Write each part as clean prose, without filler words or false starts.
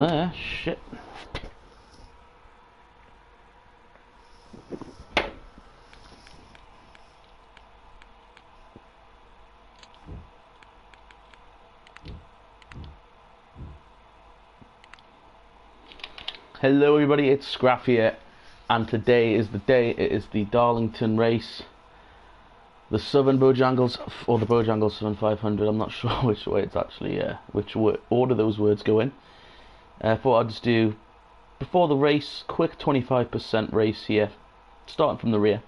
Shit. Hello everybody, it's Scraff here, and today is the day. It is the Darlington race, the Southern Bojangles, or the Bojangles Southern 500. I'm not sure which way it's actually, which order those words go in. I thought I'd just do, before the race, quick 25% race here, starting from the rear,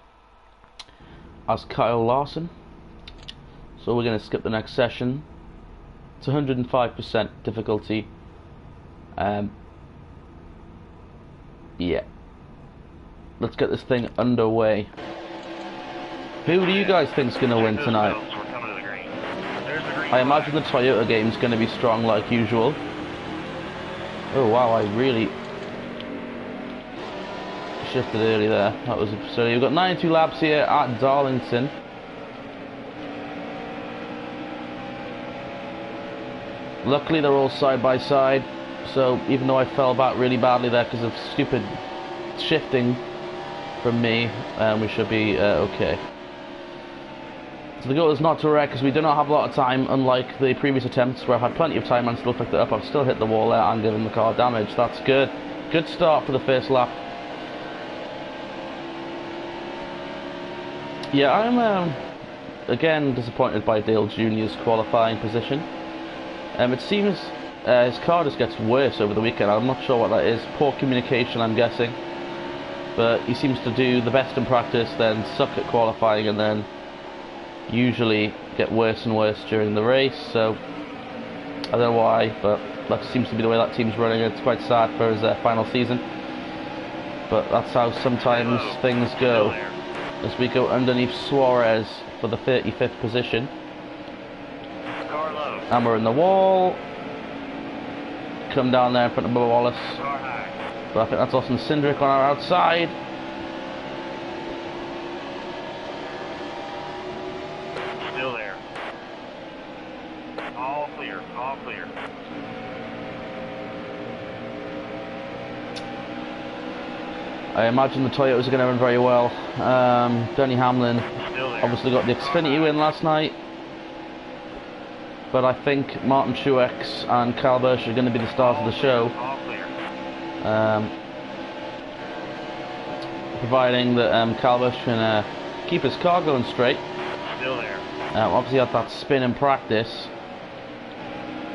as Kyle Larson. So we're going to skip the next session. It's 105% difficulty. Yeah. Let's get this thing underway. Who do you guys think's going to win tonight? I imagine the Toyota game's going to be strong like usual. Oh wow, I really shifted early there. That was absurd. We've got 92 laps here at Darlington. Luckily they're all side by side, so even though I fell back really badly there because of stupid shifting from me, we should be okay. So the goal is not to wreck, because we do not have a lot of time, unlike the previous attempts where I've had plenty of time and still picked it up. I've still hit the wall there and given the car damage. That's good. Good start for the first lap. Yeah, I'm again disappointed by Dale Jr.'s qualifying position. It seems his car just gets worse over the weekend. I'm not sure what that is. Poor communication, I'm guessing. But he seems to do the best in practice, then suck at qualifying, and then usually get worse and worse during the race. So I don't know why, but that seems to be the way that team's running. It's quite sad for his final season, but that's how sometimes things go. As we go underneath Suarez for the 35th position, and we're in the wall. Come down there in front of Bubba Wallace, but I think that's Austin Cindric on our outside. Still there. All clear, all clear. I imagine the Toyotas are going to run very well. Denny Hamlin obviously got the Xfinity win last night, but I think Martin Truex and Kyle Busch are going to be the stars of the show. Providing that Kyle Busch can keep his car going straight. Still there. Obviously had that spin in practice,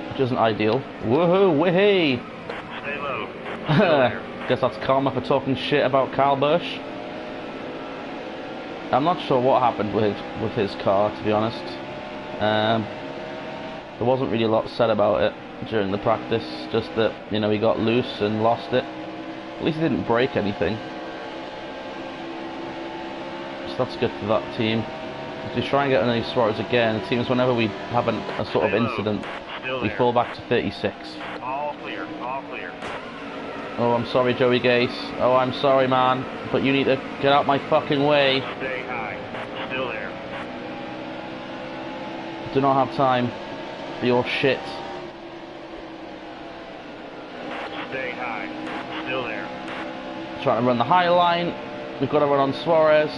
which isn't ideal. Woohoo, wihey! Stay low. Still there. Guess that's karma for talking shit about Kyle Busch. I'm not sure what happened with his car, to be honest. There wasn't really a lot said about it during the practice, just that, you know, he got loose and lost it. At least he didn't break anything. So that's good for that team. If we try and get underneath Suarez again, it seems whenever we have a sort of incident, we fall back to 36. All clear, all clear. Oh, I'm sorry, Joey Gase. Oh, I'm sorry, man, but you need to get out my fucking way. Stay high. Still there. Do not have time for your shit. Stay high. Still there. Trying to run the high line. We've got to run on Suarez.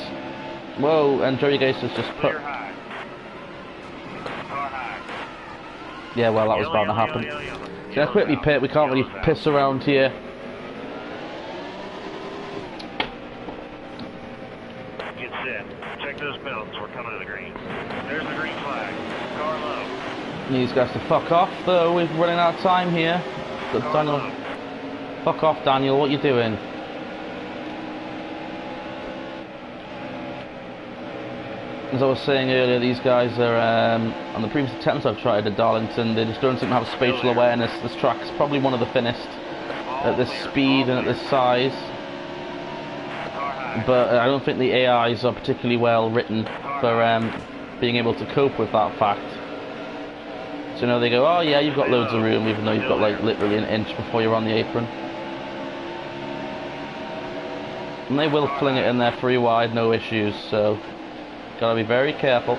Whoa, and Joey Gase has just put... Clear high. Car high. Yeah, well, that was bound to happen. Gonna quickly pit. We can't really piss around here. Get set. Check those belts. We're coming to the green. There's the green flag. Car low. Need these guys to fuck off, though. We're running out of time here. But Daniel, fuck off, Daniel. What you doing? As I was saying earlier, these guys are, on the previous attempts I've tried at Darlington, they just don't seem to have spatial awareness. This track's probably one of the thinnest at this speed and at this size. But I don't think the AIs are particularly well written for being able to cope with that fact. So, you know, they go, oh yeah, you've got loads of room, even though you've got like literally an inch before you're on the apron. And they will fling it in there 3 wide, no issues, so gotta be very careful.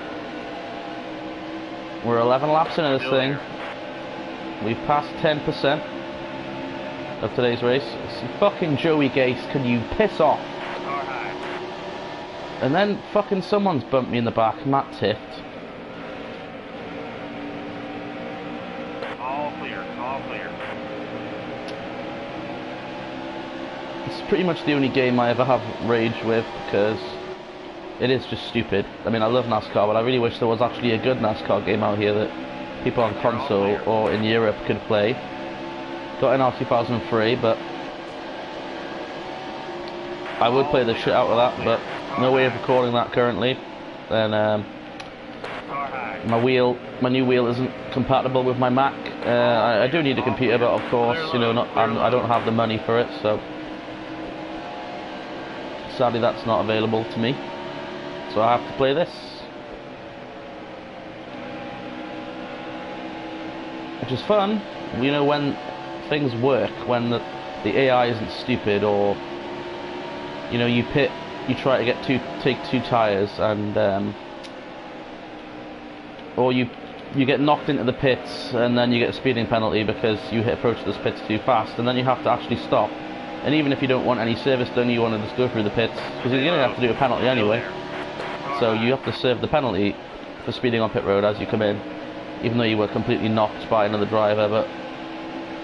We're 11 laps into this thing. We've passed 10%. of today's race. It's fucking Joey Gase, can you piss off? Car high. And then fucking someone's bumped me in the back, Matt Tift. All clear, all clear. It's pretty much the only game I ever have rage with because it is just stupid. I mean, I love NASCAR, but I really wish there was actually a good NASCAR game out here that people on console or in Europe could play. Got in our 2003, but I would play the shit out of that, but no way of recording that currently. And my new wheel isn't compatible with my Mac. I do need a computer, but of course, you know, I don't have the money for it, so sadly that's not available to me. So I have to play this, which is fun. You know, when things work, when the AI isn't stupid, or you know, you try to take two tires, and or you get knocked into the pits, and then you get a speeding penalty because you approach those pits too fast, and then you have to actually stop. And even if you don't want any service done, you want to just go through the pits because you're going to have to do a penalty anyway. So you have to serve the penalty for speeding on pit road as you come in, even though you were completely knocked by another driver, but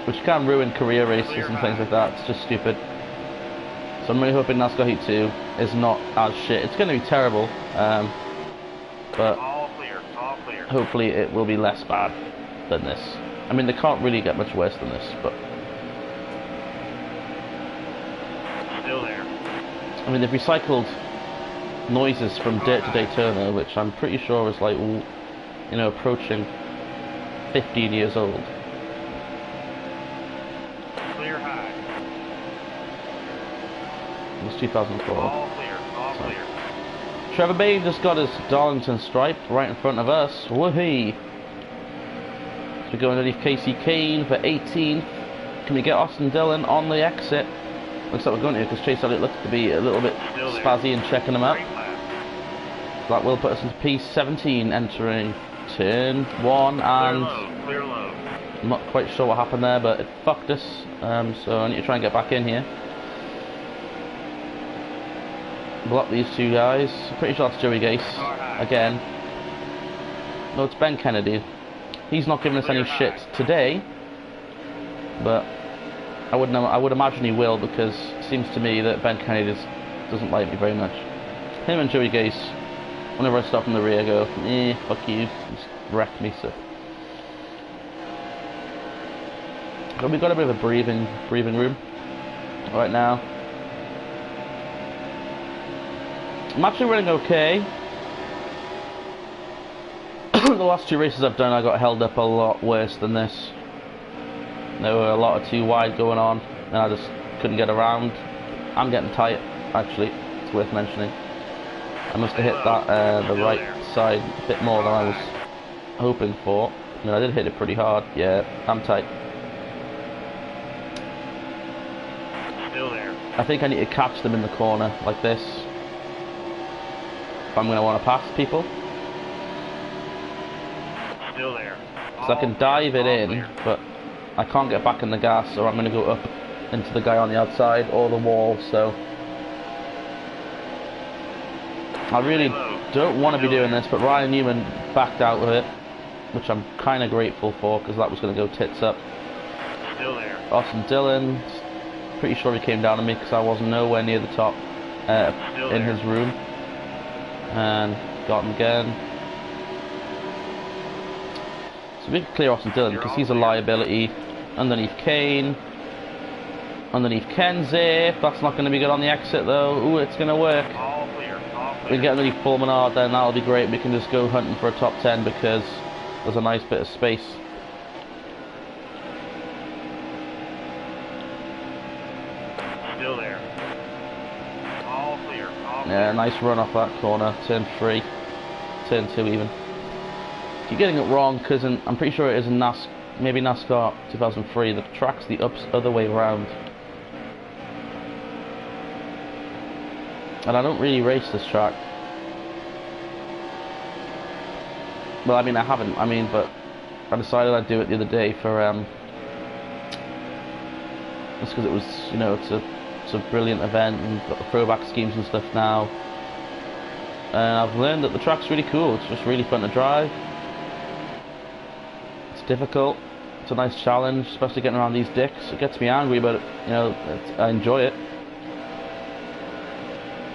which can ruin career races and things like that. It's just stupid. So I'm really hoping NASCAR Heat 2 is not as shit. It's going to be terrible, but hopefully it will be less bad than this. I mean, they can't really get much worse than this, but Still there. I mean, they've recycled noises from Dirt to Daytona, which I'm pretty sure is like, you know, approaching 15 years old. Clear high. It was 2004. All clear, all clear. Trevor Bay just got his Darlington stripe right in front of us. Woohoo! So we're going underneath Casey Kane for 18th. Can we get Austin Dillon on the exit? Looks like we're going to, because Chase Elliott looks to be a little bit spazzy and checking him up. That will put us into P17, entering turn 1, and Clear low. I'm not quite sure what happened there, but it fucked us. So I need to try and get back in here. Block these two guys. I'm pretty sure that's Joey Gase again. No, it's Ben Kennedy. He's not giving us any shit today, but I would imagine he will, because it seems to me that Ben Kennedy doesn't like me very much. Him and Joey Gase, whenever I stop in the rear, go, fuck you, just wreck me. So but we've got a bit of a breathing room right now. I'm actually running okay. The last two races I've done, I got held up a lot worse than this. There were a lot of too wide going on, and I just couldn't get around. I'm getting tight, actually. It's worth mentioning. I must have hit that the right side a bit more than I was hoping for. I mean, I did hit it pretty hard. Yeah, I'm tight. Still there. I think I need to catch them in the corner like this if I'm going to want to pass people. Still there. So I can dive it in, but I can't get back in the gas, or I'm going to go up into the guy on the outside or the wall. So I really don't want to be doing this, but Ryan Newman backed out of it, which I'm kind of grateful for, because that was going to go tits up. Still there. Austin Dillon, pretty sure he came down on me because I was nowhere near the top in his room, and got him again. So we can clear Austin Dillon because he's a liability. Underneath Kane, underneath Kenzie. That's not going to be good on the exit though. Ooh, it's going to work. All clear. All clear. We can get underneath Paul Menard, then that'll be great. We can just go hunting for a top 10 because there's a nice bit of space. Still there. All clear. All clear. Yeah, nice run off that corner. Turn 3, turn 2 even. Keep getting it wrong because I'm pretty sure it is in maybe NASCAR 2003. The track's the other way around. And I don't really race this track. Well, I mean, I haven't. I mean, but I decided I'd do it the other day for Just because it was, you know, it's a brilliant event and got the throwback schemes and stuff now. And I've learned that the track's really cool. It's just really fun to drive. It's difficult. It's a nice challenge, especially getting around these dicks. It gets me angry, but you know, I enjoy it.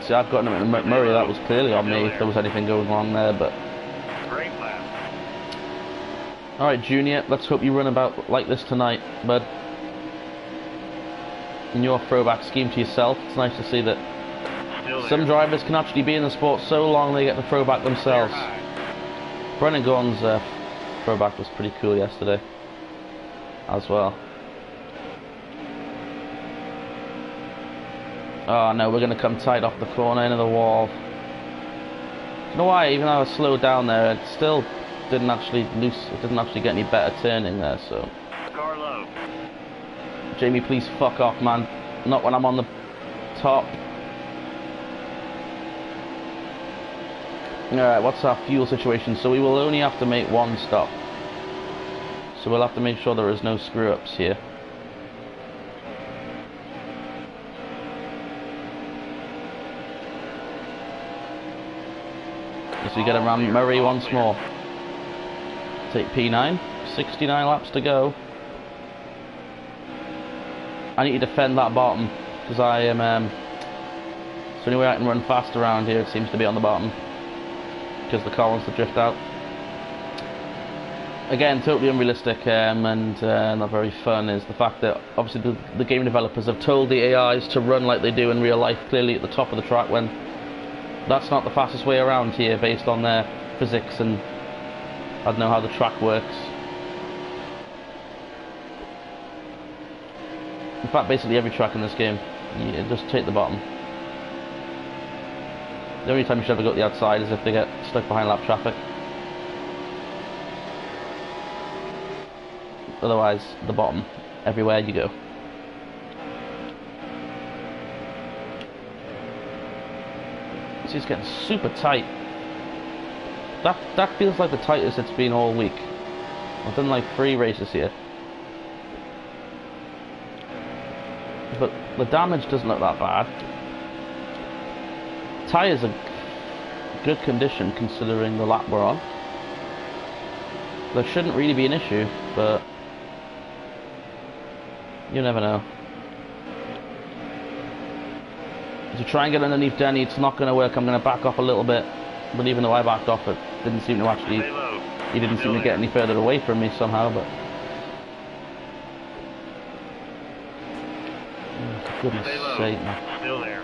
See, I've gotten him at Murray. That was clearly on me if there was anything going wrong there. But Great lap. all right, Junior. Let's hope you run about like this tonight, bud. In your throwback scheme to yourself, it's nice to see that some drivers can actually be in the sport so long they get to throwback themselves. Brennan Gaughan's throwback was pretty cool yesterday as well. Oh no, we're going to come tight off the corner into the wall. You know why? Even though I slowed down there, it still didn't actually get any better turning there. So Jamie, please fuck off, man. Not when I'm on the top. Alright, what's our fuel situation? So we will only have to make one stop. So we'll have to make sure there is no screw-ups here. So we get around Murray once more. Take P9. 69 laps to go. I need to defend that bottom because I am. It's the only way I can run fast around here. It seems to be on the bottom because the car wants to drift out. Again, totally unrealistic and not very fun is the fact that obviously the game developers have told the AIs to run like they do in real life, clearly at the top of the track, when that's not the fastest way around here based on their physics and I don't know how the track works. In fact, basically every track in this game, you just take the bottom. The only time you should ever go to the outside is if they get stuck behind lap traffic. Otherwise, the bottom, everywhere you go. See, it's getting super tight. That feels like the tightest it's been all week. I've done like 3 races here. But the damage doesn't look that bad. Tyres are good condition considering the lap we're on. There shouldn't really be an issue, but you never know. To try and get underneath Denny, it's not going to work. I'm going to back off a little bit, but even though I backed off, it didn't seem to actually. He didn't seem to get any further away from me somehow, but. For goodness sake, man. Still there.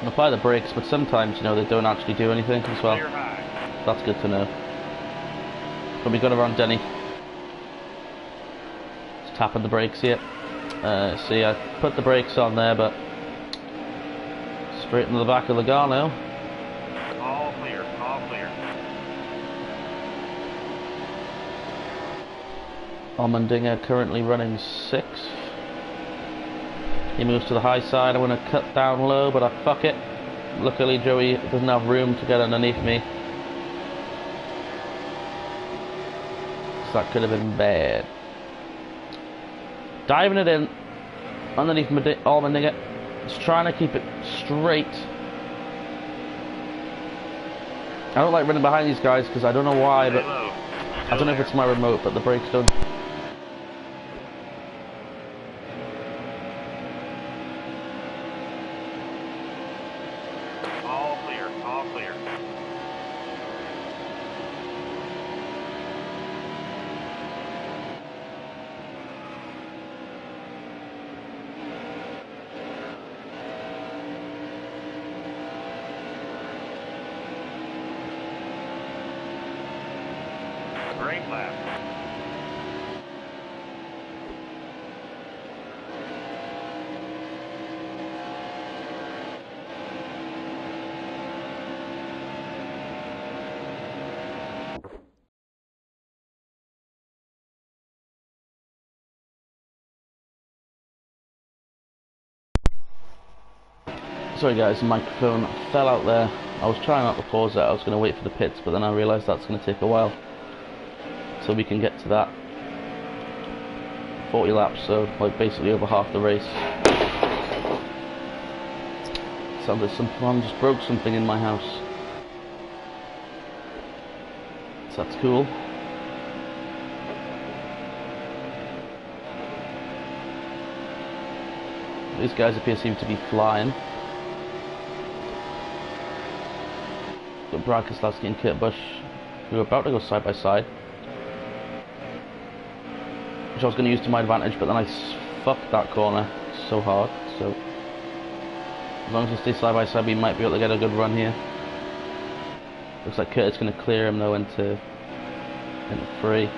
I apply the brakes, but sometimes, you know, they don't actually do anything as well. That's good to know. But we got around Denny. Just tapping the brakes here. See, I put the brakes on there, but straight into the back of the car now. All clear, all clear. Almendinger currently running 6. He moves to the high side. I want to cut down low, but I fuck it. Luckily, Joey doesn't have room to get underneath me. So that could have been bad. Diving it in underneath Almendinger. Just trying to keep it straight. I don't like running behind these guys because I don't know why, but I don't know if it's my remote, but the brakes don't. All clear, all clear. Great lap. Sorry guys, the microphone fell out there. I was trying not to pause it. I was going to wait for the pits, but then I realised that's going to take a while. So we can get to that. 40 laps, so like basically over half the race. So someone just broke something in my house. So that's cool. These guys appear seem to be flying. Got Brad Keselowski and Kurt Busch, who are about to go side by side, which I was going to use to my advantage, but then I fucked that corner so hard. So as long as we stay side by side, we might be able to get a good run here. Looks like Kurt's going to clear him though into free.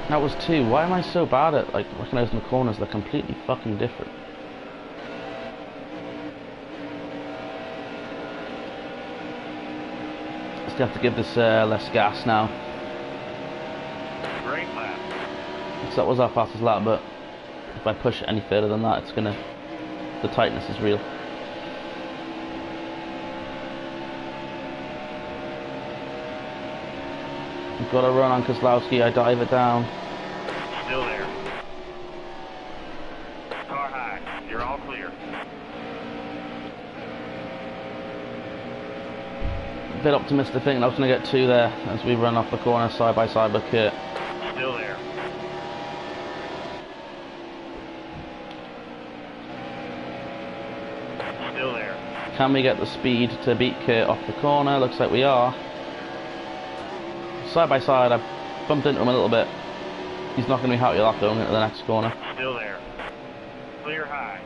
That was 2. Why am I so bad at like recognizing the corners? They're completely fucking different. Still have to give this less gas now. Great lap. So that was our fastest lap, but if I push it any further than that, it's gonna. The tightness is real. We've got a run on Keselowski. I dive it down. Still there. Car high. You're all clear. A bit optimistic thinking I was going to get 2 there as we run off the corner side by side with Kurt. Still there. Still there. Can we get the speed to beat Kurt off the corner? Looks like we are. Side by side, I bumped into him a little bit. He's not going to be happy with that going into the next corner. Still there. Clear high.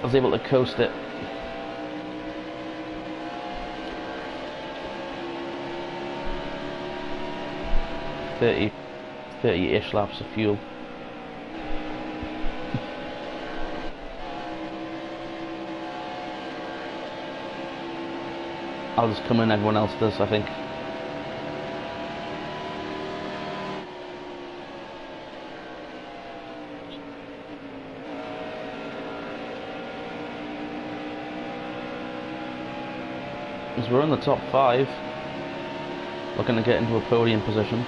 I was able to coast it. 30-ish laps of fuel. I'll just come in, everyone else does, I think. As we're in the top 5, looking to get into a podium position.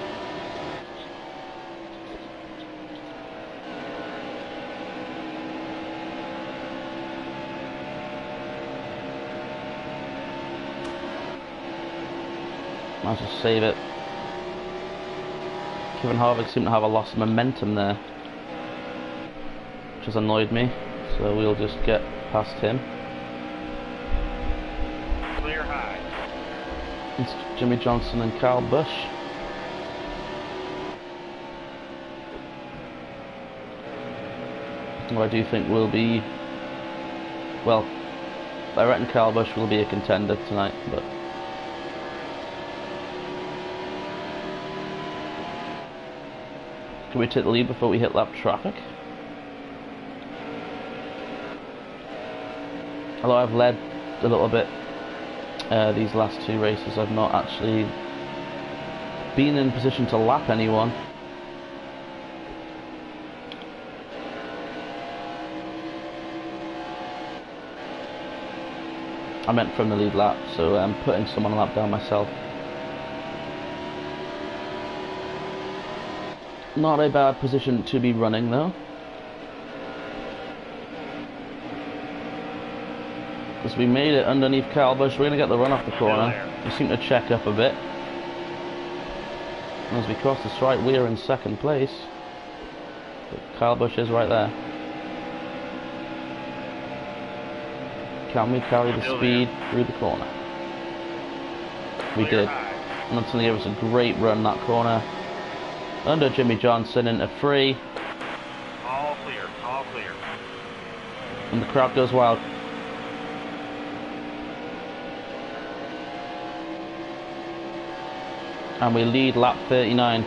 Might as well save it. Kevin Harvick seemed to have a loss of momentum there, which has annoyed me, so we'll just get past him. Clear high. It's Jimmy Johnson and Kyle Busch. What I do think will be, well, I reckon Kyle Busch will be a contender tonight, but can we take the lead before we hit lap traffic? Although I've led a little bit these last 2 races, I've not actually been in position to lap anyone. I meant from the lead lap, so I'm putting someone a lap down myself. Not a bad position to be running though, because we made it underneath Kyle Busch. We're going to get the run off the corner. We seem to check up a bit. And as we cross the stripe, we are in 2nd place. But Kyle Busch is right there. Can we carry the speed through the corner? We did. And that's going to give us a great run that corner. Under Jimmy Johnson into free. All clear, all clear. And the crowd goes wild. And we lead lap 39.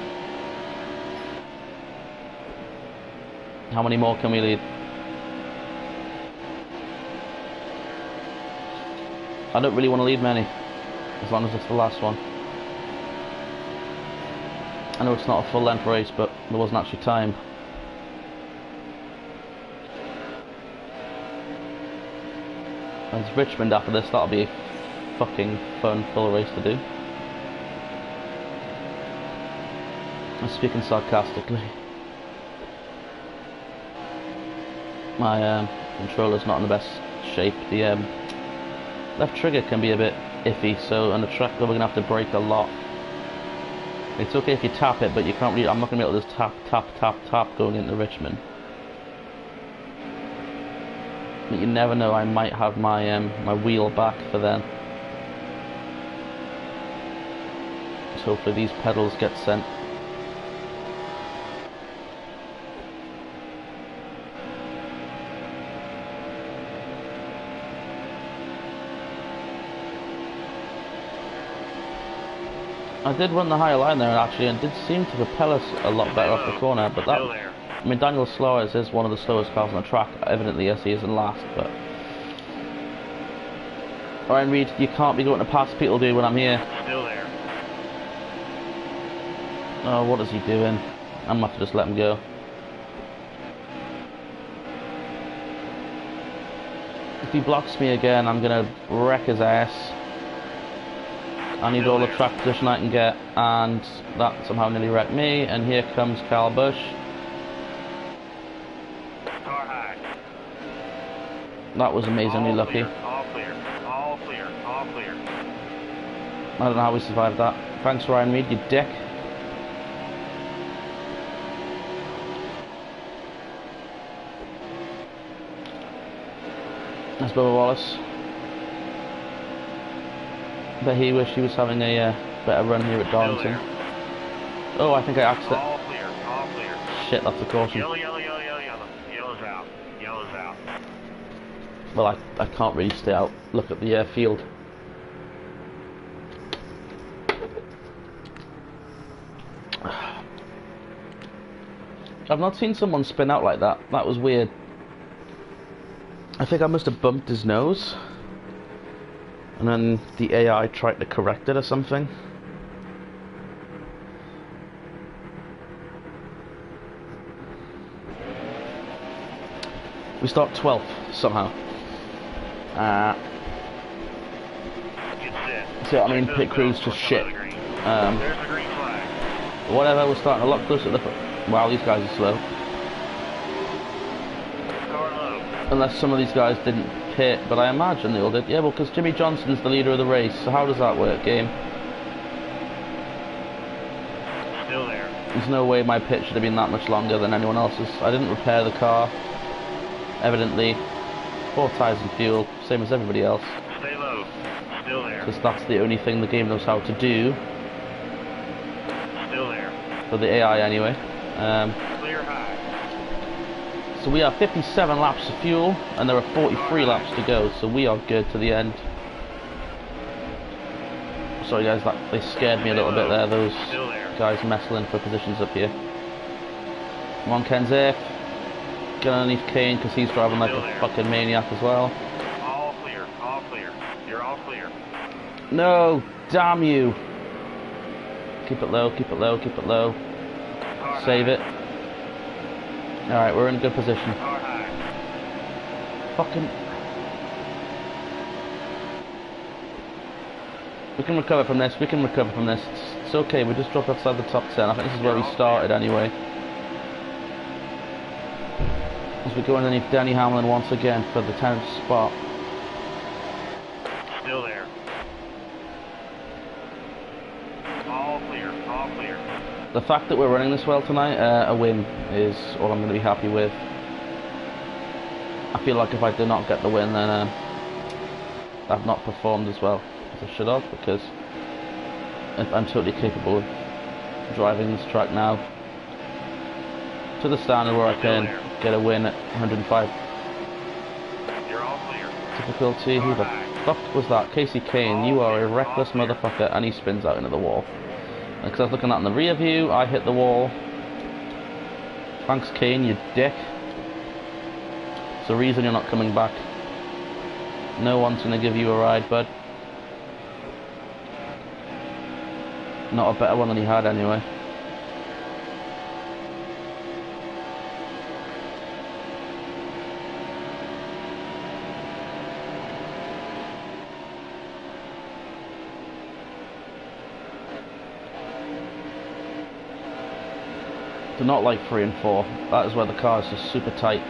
How many more can we lead? I don't really want to lead many, as long as it's the last one. I know it's not a full length race, but there wasn't actually time. There's Richmond after this. That'll be a fucking fun full race to do. I'm speaking sarcastically. My controller's not in the best shape. The left trigger can be a bit iffy, so on a track where we're gonna have to brake a lot. It's okay if you tap it, but you can't really. I'm not gonna be able to just tap, tap, tap, tap going into Richmond. But you never know. I might have my my wheel back for then. So hopefully these pedals get sent. I did run the higher line there actually, and did seem to propel us a lot better off the corner. But that, I mean, Daniel Suarez is one of the slowest cars on the track. Evidently, yes, he is in last. But Ryan Reed, you can't be going to pass people, dude, when I'm here. Still there. Oh, what is he doing? I'm gonna have to just let him go. If he blocks me again, I'm gonna wreck his ass. I need all the track position I can get, and that somehow nearly wrecked me. And here comes Kyle Busch. Car high. That was amazingly lucky. All clear. All clear. All clear. I don't know how we survived that. Thanks, Ryan Reed, you dick. That's Bubba Wallace. But he wished he was having a better run here at Darlington. Oh, I think I accidentally. All clear. All clear. Shit, that's a caution. Yellow, yellow, yellow, yellow, yellow. Yellow's out. Yellow's out. Well, I can't really stay out. Look at the field. I've not seen someone spin out like that. That was weird. I think I must have bumped his nose. And then the AI tried to correct it or something. We start 12th somehow. So I mean, pit crew's just shit. There's the green flag. Whatever, we're starting a lot closer to the. Wow, these guys are slow. Car low. Unless some of these guys didn't pit, but I imagine they all did. Yeah, well, because Jimmy Johnson's the leader of the race, so how does that work, game? Still there. There's no way my pit should have been that much longer than anyone else's. I didn't repair the car. Evidently, 4 tyres and fuel, same as everybody else. Stay low. Still there. Because that's the only thing the game knows how to do. Still there. For the AI anyway. Clear high. So we have 57 laps of fuel, and there are 43 laps to go, so we are good to the end. Sorry guys, they scared me a little bit there, those guys messing for positions up here. Come on, Kenseth. Get underneath Kane, because he's driving like a fucking maniac as well. All clear, all clear. You're all clear. No, damn you. Keep it low, keep it low, keep it low. Save it. Alright, we're in a good position. Fucking. We can recover from this, we can recover from this. It's okay, we just dropped outside the top 10. I think this is where we started anyway. As we go underneath Denny Hamlin once again for the 10th spot. Still there. All clear, all clear. The fact that we're running this well tonight, a win is all I'm going to be happy with. I feel like if I do not get the win, then I've not performed as well as I should have, because I'm totally capable of driving this track now to the standard where I can get a win at 105 You're all clear. difficulty. Who the fuck was that? Casey Kane, you are a reckless motherfucker. And he spins out into the wall. Because I was looking at in the rear view, I hit the wall. Thanks, Kane, you dick. It's the reason you're not coming back. No one's gonna give you a ride, bud. Not a better one than he had anyway. Do not like 3 and 4. That is where the car is just super tight.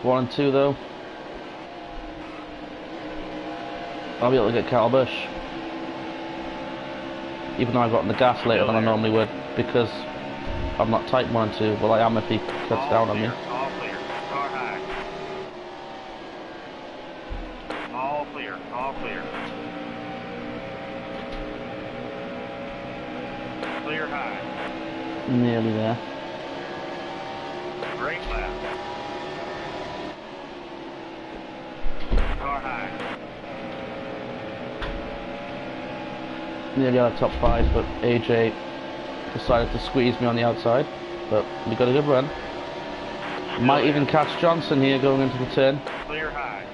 One and 2 though. I'll be able to get Kyle Busch. Even though I got on the gas later than I normally would, because I'm not tight 1 and 2. Well, I am if he cuts down on me. All clear. Car high. All clear. All clear. Clear high. Nearly there. Great lap. Car high. Nearly out of top 5, but AJ decided to squeeze me on the outside. But we got a good run. Might even catch Johnson here going into the turn. Clear high.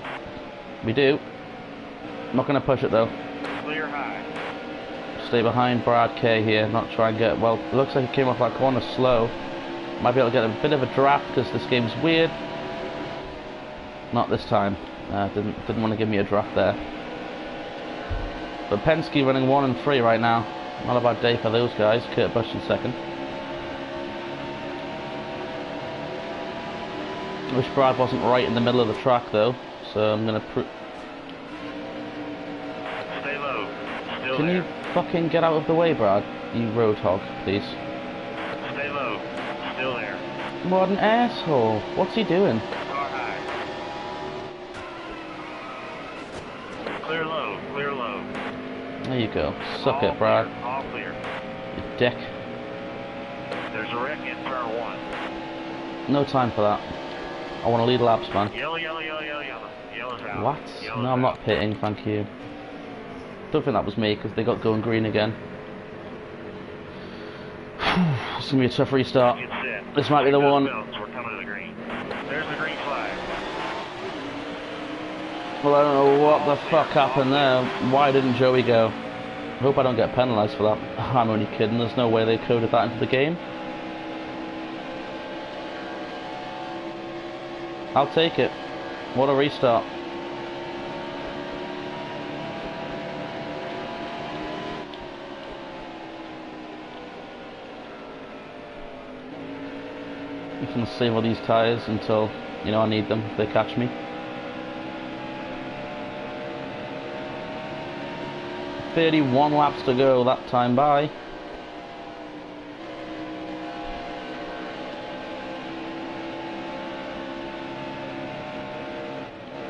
We do. Not going to push it though. Clear high. Stay behind Brad K here, not try and get... Well, it looks like he came off that corner slow. Might be able to get a bit of a draft because this game's weird. Not this time. Didn't want to give me a draft there. But Penske running 1 and 3 right now. Not a bad day for those guys. Kurt Busch in second. I wish Brad wasn't right in the middle of the track though, so I'm gonna Stay low. Still Can there. you fucking get out of the way, Brad? You road hog, please. Stay low. Still there. What an asshole. What's he doing? Car high. Clear low. Clear low. There you go. Suck All it, Brad. Clear. All clear. You dick. There's a wreck in turn 1. No time for that. I want to lead laps, man. Yellow, yellow, yellow, yellow, yellow. Yellow's out. What? Yellow's No, I'm out. not pitting, thank you. Don't think that was me, because they got going green again. It's going to be a tough restart. Get set. This might be the Check those one. belts. We're coming to the green. There's the green flag. Well, I don't know what the fuck happened there. Why didn't Joey go? I hope I don't get penalised for that. I'm only kidding, there's no way they coded that into the game. I'll take it. What a restart. I'm just gonna save all these tyres until, you know, I need them if they catch me. 31 laps to go that time by.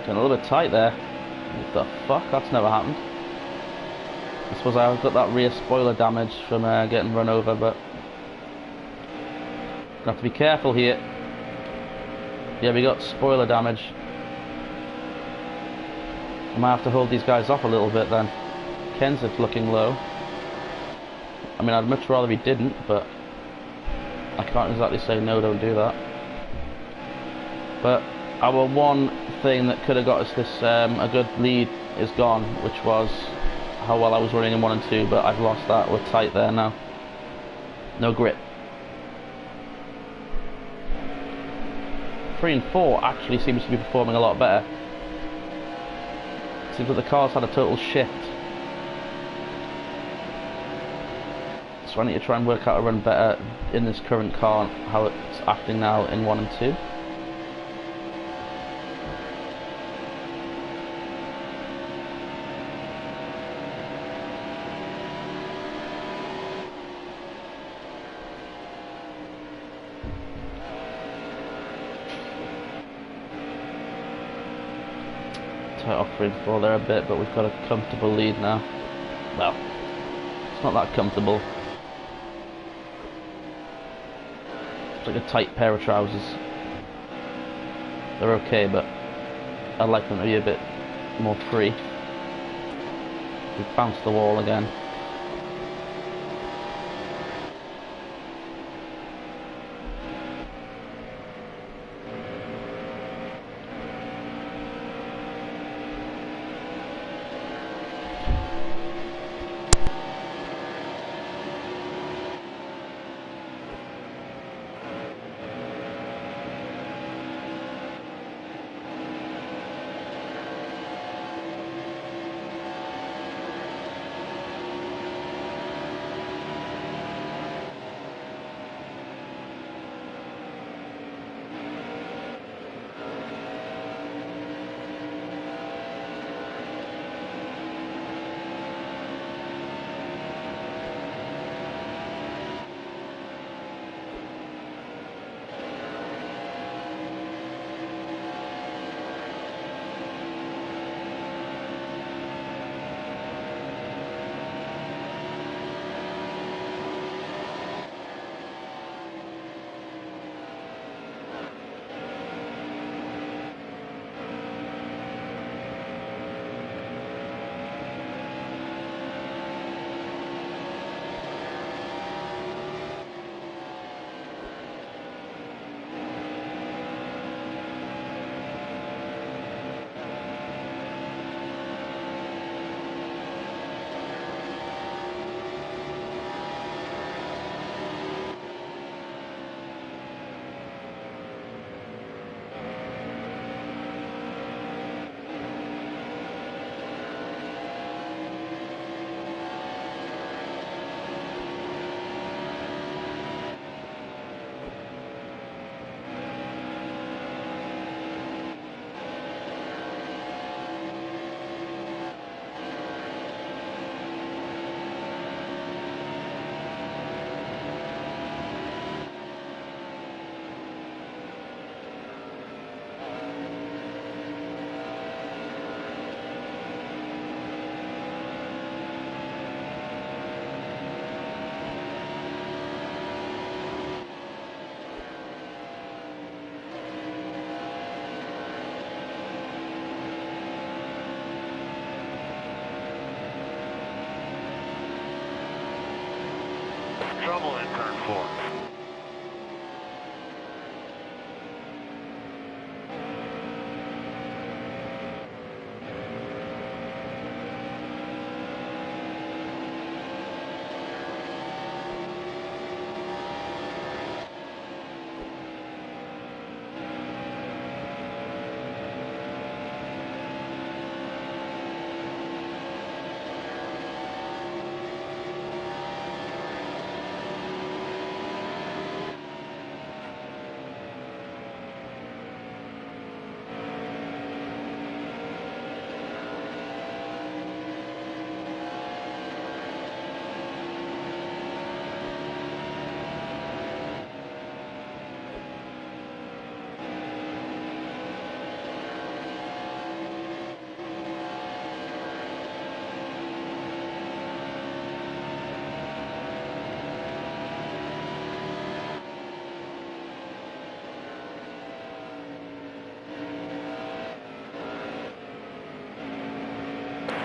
Getting a little bit tight there. What the fuck? That's never happened. I suppose I've got that rear spoiler damage from getting run over, but gonna have to be careful here. Yeah, we got spoiler damage. I might have to hold these guys off a little bit then. Kenseth's looking low. I mean, I'd much rather he didn't, but I can't exactly say no, don't do that. But our one thing that could have got us this a good lead is gone, which was how well I was running in 1 and 2, but I've lost that. We're tight there now. No grip. 3 and 4 actually seems to be performing a lot better. Seems like the car's had a total shift. So I need to try and work out how to run better in this current car, how it's acting now in 1 and 2. Tight off 3 and 4 there a bit, but we've got a comfortable lead now. Well, it's not that comfortable. It's like a tight pair of trousers. They're okay, but I'd like them to be a bit more free. We've bounced the wall again. 4.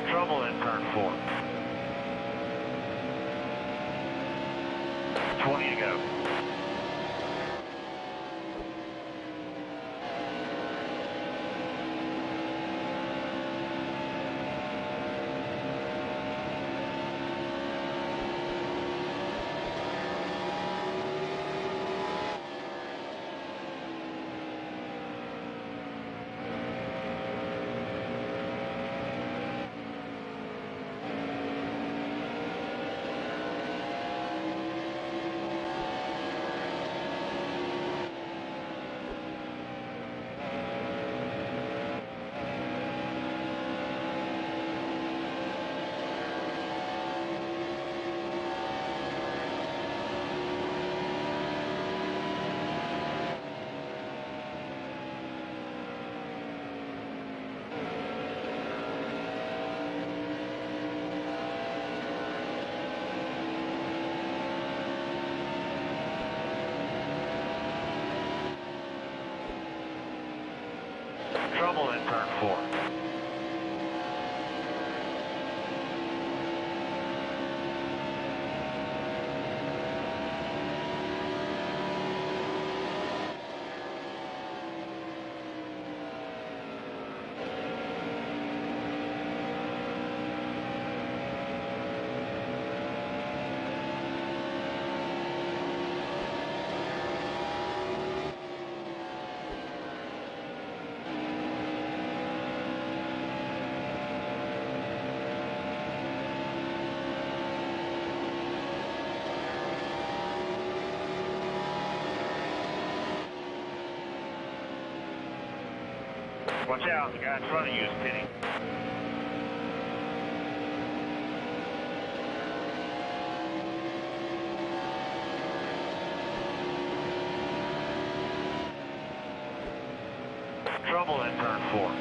Trouble in turn 4. 20 to go. Trouble in turn 4. Watch out, the guy in front of you is pitting. Trouble in turn 4.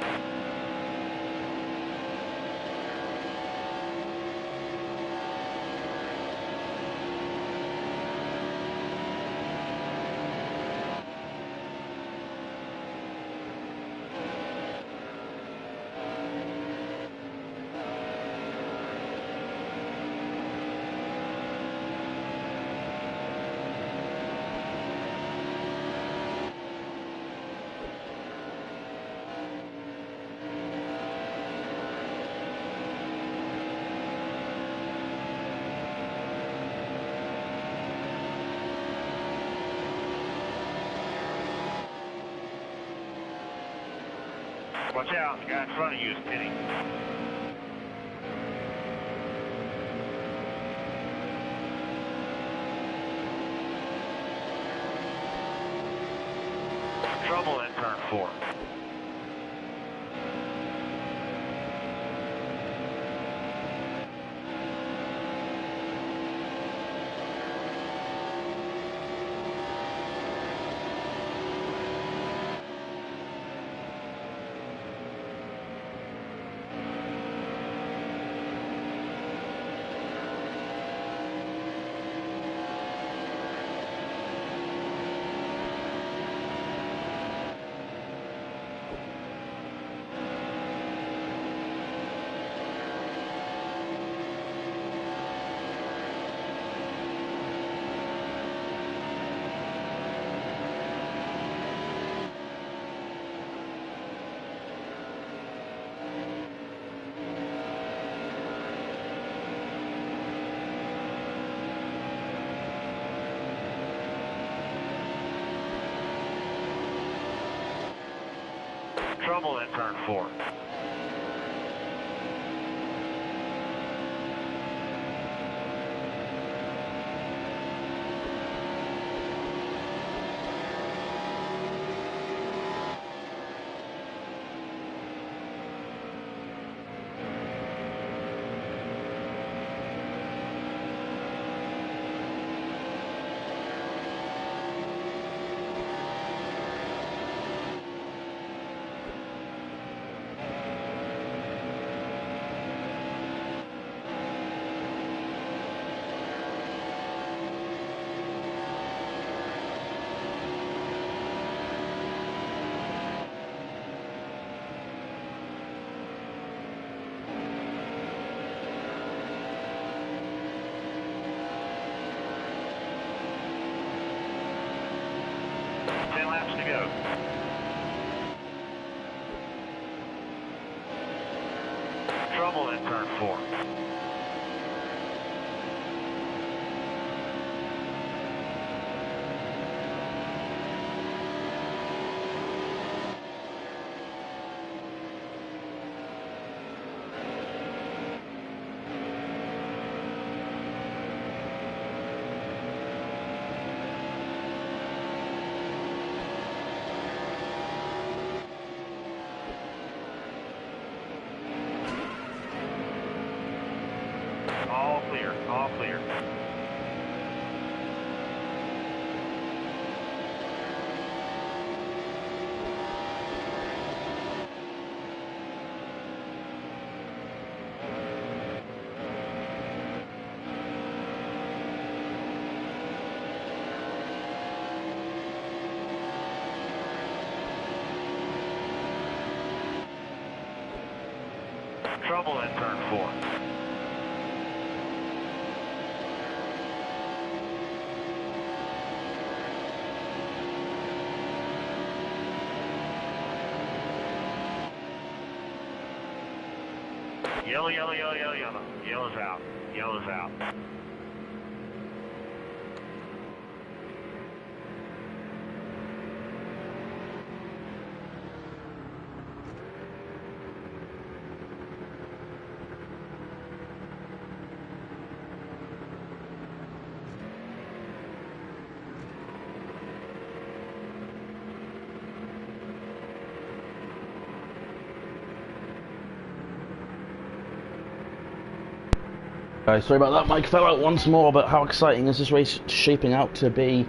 Watch out, the guy in front of you is pitting. Trouble in turn 4. Trouble in turn 4. Laps to go. Trouble in turn 4. All clear, all clear. Trouble in turn 4. Yellow, yellow, yellow, yellow, yellow. Yellow's out. Yellow's out. Guys, sorry about that, Mike fell out once more, but how exciting is this race shaping out to be?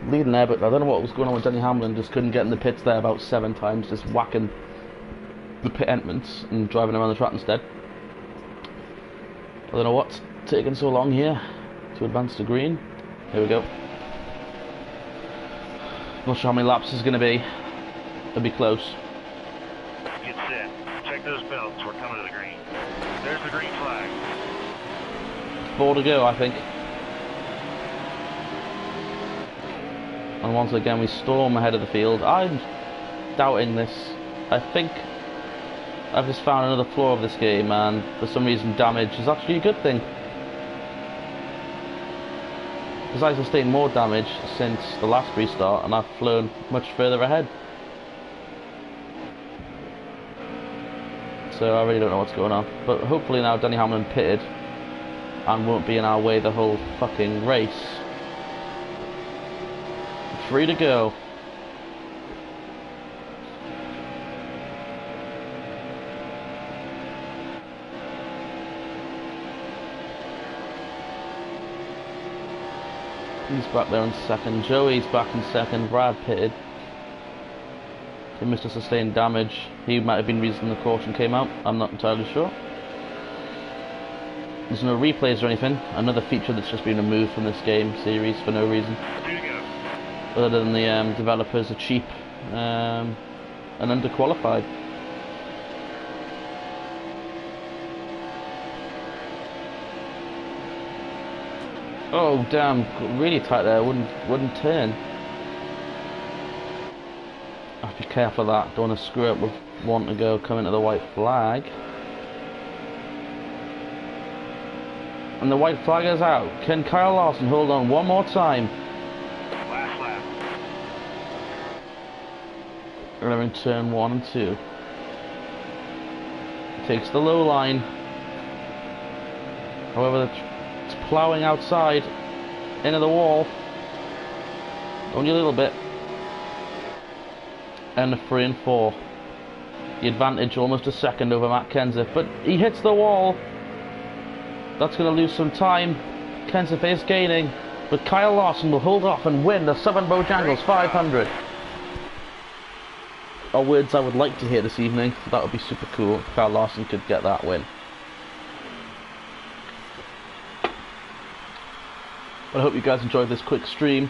Leading there, but I don't know what was going on with Denny Hamlin, just couldn't get in the pits there about 7 times, just whacking the pit entrance and driving around the track instead. I don't know what's taking so long here to advance to green. Here we go. Not sure how many laps is going to be. It'll be close. Get set. Check those belts. We're coming to the green. There's the green flag. 4 to go, I think. And once again we storm ahead of the field. I'm doubting this. I think I've just found another flaw of this game, and for some reason damage is actually a good thing. Because I sustained more damage since the last restart, and I've flown much further ahead. So I really don't know what's going on. But hopefully now Denny Hamlin pitted and won't be in our way the whole fucking race. 3 to go. He's back there in second. Joey's back in second. Brad pitted. He must have sustained damage. He might have been the reason the caution came out. I'm not entirely sure. There's no replays or anything. Another feature that's just been removed from this game series for no reason. Other than the developers are cheap and underqualified. Oh damn, really tight there, wouldn't turn. I have to be careful of that, don't want to screw up with 1 to go coming to the white flag. And the white flag is out. Can Kyle Larson hold on one more time? Last lap. We're in turn 1 and 2. Takes the low line. However, it's ploughing outside into the wall. Only a little bit. And a 3 and 4. The advantage almost a second over Matt Kenseth, but he hits the wall. That's going to lose some time. Kenseth is gaining, but Kyle Larson will hold off and win the Southern Bojangles 500. Are words I would like to hear this evening. That would be super cool if Kyle Larson could get that win. But I hope you guys enjoyed this quick stream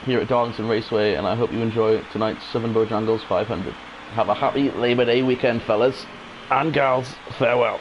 here at Darlington Raceway, and I hope you enjoy tonight's Southern Bojangles 500. Have a happy Labor Day weekend, fellas and gals. Farewell.